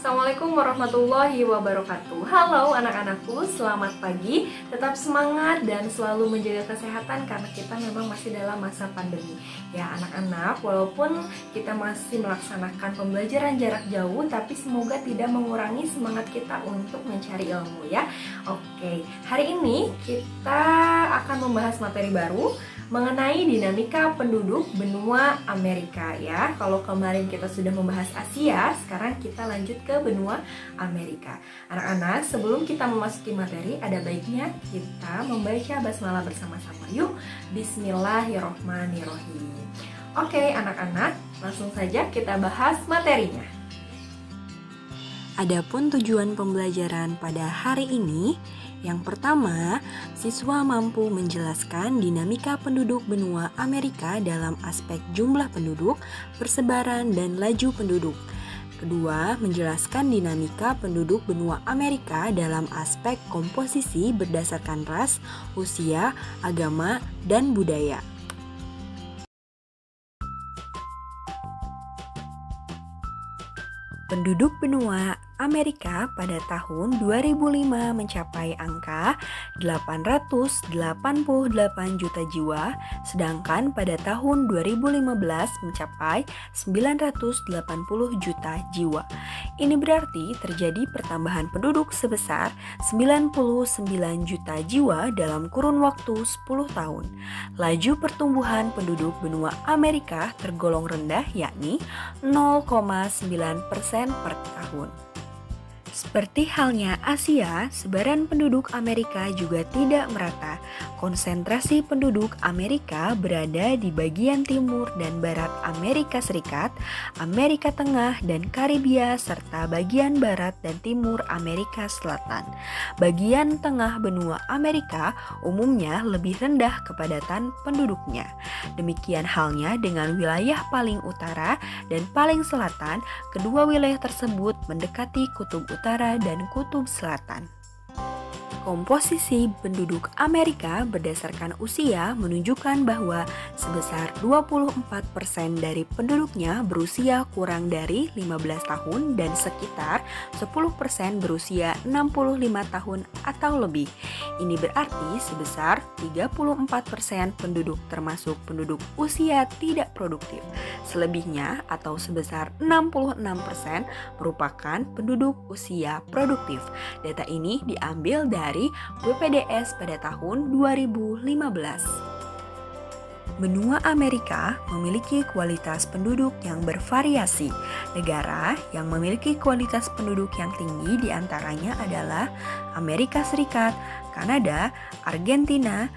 Assalamualaikum warahmatullahi wabarakatuh. Halo anak-anakku, selamat pagi. Tetap semangat dan selalu menjaga kesehatan karena kita memang masih dalam masa pandemi. Ya anak-anak, walaupun kita masih melaksanakan pembelajaran jarak jauh, tapi semoga tidak mengurangi semangat kita untuk mencari ilmu ya. Oke, hari ini kita akan membahas materi baru mengenai dinamika penduduk benua Amerika ya. Kalau kemarin kita sudah membahas Asia, sekarang kita lanjut ke benua Amerika. Anak-anak, sebelum kita memasuki materi, ada baiknya kita membaca basmalah bersama-sama. Yuk, Bismillahirrohmanirrohim. Oke anak-anak, langsung saja kita bahas materinya. Adapun tujuan pembelajaran pada hari ini, yang pertama, siswa mampu menjelaskan dinamika penduduk benua Amerika dalam aspek jumlah penduduk, persebaran, dan laju penduduk. Kedua, menjelaskan dinamika penduduk benua Amerika dalam aspek komposisi berdasarkan ras, usia, agama, dan budaya. Penduduk benua Amerika pada tahun 2005 mencapai angka 888 juta jiwa, sedangkan pada tahun 2015 mencapai 980 juta jiwa. Ini berarti terjadi pertambahan penduduk sebesar 99 juta jiwa dalam kurun waktu 10 tahun. Laju pertumbuhan penduduk benua Amerika tergolong rendah, yakni 0,9% per tahun. Seperti halnya Asia, sebaran penduduk Amerika juga tidak merata. Konsentrasi penduduk Amerika berada di bagian timur dan barat Amerika Serikat, Amerika Tengah dan Karibia, serta bagian barat dan timur Amerika Selatan. Bagian tengah benua Amerika umumnya lebih rendah kepadatan penduduknya. Demikian halnya dengan wilayah paling utara dan paling selatan, kedua wilayah tersebut mendekati kutub utara dan kutub selatan. Komposisi penduduk Amerika berdasarkan usia menunjukkan bahwa sebesar 24% dari penduduknya berusia kurang dari 15 tahun dan sekitar 10% berusia 65 tahun atau lebih. Ini berarti sebesar 34% penduduk termasuk penduduk usia tidak produktif. Selebihnya atau sebesar 66% merupakan penduduk usia produktif. Data ini diambil dari BPDS pada tahun 2015. Benua Amerika memiliki kualitas penduduk yang bervariasi. Negara yang memiliki kualitas penduduk yang tinggi diantaranya adalah Amerika Serikat, Kanada, Argentina,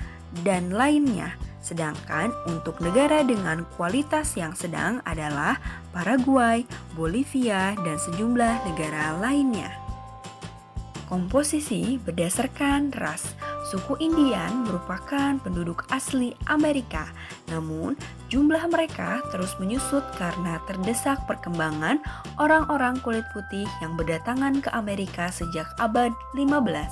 dan lainnya. Sedangkan untuk negara dengan kualitas yang sedang adalah Paraguay, Bolivia, dan sejumlah negara lainnya. Komposisi berdasarkan ras. Suku Indian merupakan penduduk asli Amerika, namun jumlah mereka terus menyusut karena terdesak perkembangan orang-orang kulit putih yang berdatangan ke Amerika sejak abad 15.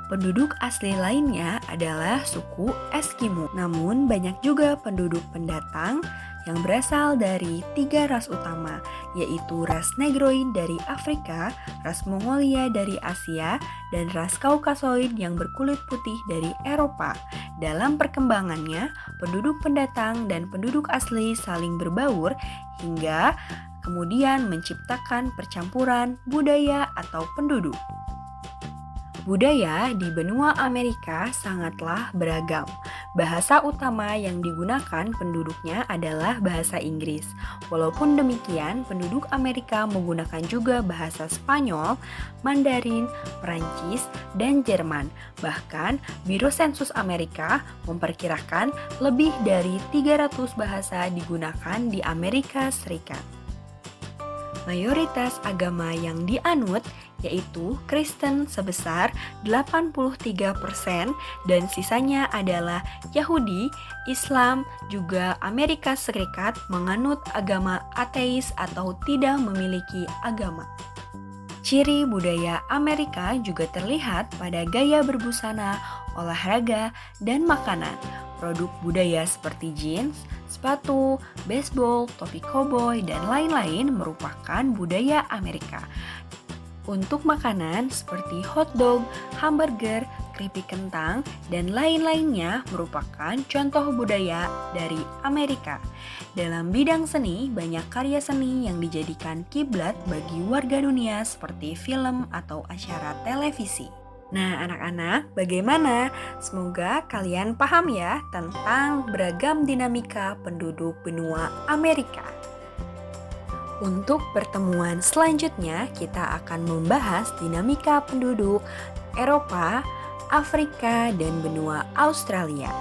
Penduduk asli lainnya adalah suku Eskimo, namun banyak juga penduduk pendatang yang berasal dari 3 ras utama, yaitu ras Negroid dari Afrika, ras Mongolia dari Asia, dan ras Kaukasoid yang berkulit putih dari Eropa. Dalam perkembangannya, penduduk pendatang dan penduduk asli saling berbaur hingga kemudian menciptakan percampuran budaya atau penduduk. Budaya di benua Amerika sangatlah beragam. Bahasa utama yang digunakan penduduknya adalah bahasa Inggris. Walaupun demikian, penduduk Amerika menggunakan juga bahasa Spanyol, Mandarin, Perancis, dan Jerman. Bahkan, Biro Sensus Amerika memperkirakan lebih dari 300 bahasa digunakan di Amerika Serikat. Mayoritas agama yang dianut yaitu Kristen sebesar 83% dan sisanya adalah Yahudi, Islam, juga Amerika Serikat menganut agama ateis atau tidak memiliki agama. Ciri budaya Amerika juga terlihat pada gaya berbusana, olahraga, dan makanan. Produk budaya seperti jeans, sepatu, baseball, topi koboi, dan lain-lain merupakan budaya Amerika. Untuk makanan seperti hotdog, hamburger, keripik kentang, dan lain-lainnya merupakan contoh budaya dari Amerika. Dalam bidang seni, banyak karya seni yang dijadikan kiblat bagi warga dunia seperti film atau acara televisi. Nah, anak-anak, bagaimana? Semoga kalian paham ya tentang beragam dinamika penduduk benua Amerika. Untuk pertemuan selanjutnya, kita akan membahas dinamika penduduk Eropa, Afrika, dan benua Australia.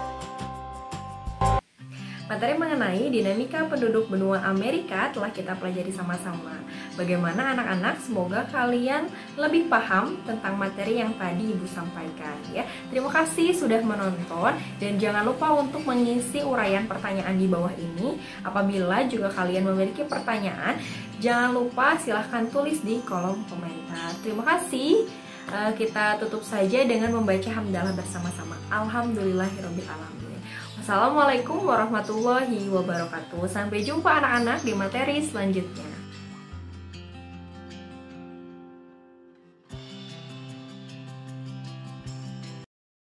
Materi mengenai dinamika penduduk benua Amerika telah kita pelajari sama-sama. Bagaimana anak-anak? Semoga kalian lebih paham tentang materi yang tadi Ibu sampaikan ya. Terima kasih sudah menonton dan jangan lupa untuk mengisi uraian pertanyaan di bawah ini. Apabila juga kalian memiliki pertanyaan, jangan lupa silahkan tulis di kolom komentar. Terima kasih. Kita tutup saja dengan membaca hamdalah bersama-sama. Alhamdulillahirabbil alamin. Assalamualaikum warahmatullahi wabarakatuh. Sampai jumpa anak-anak di materi selanjutnya.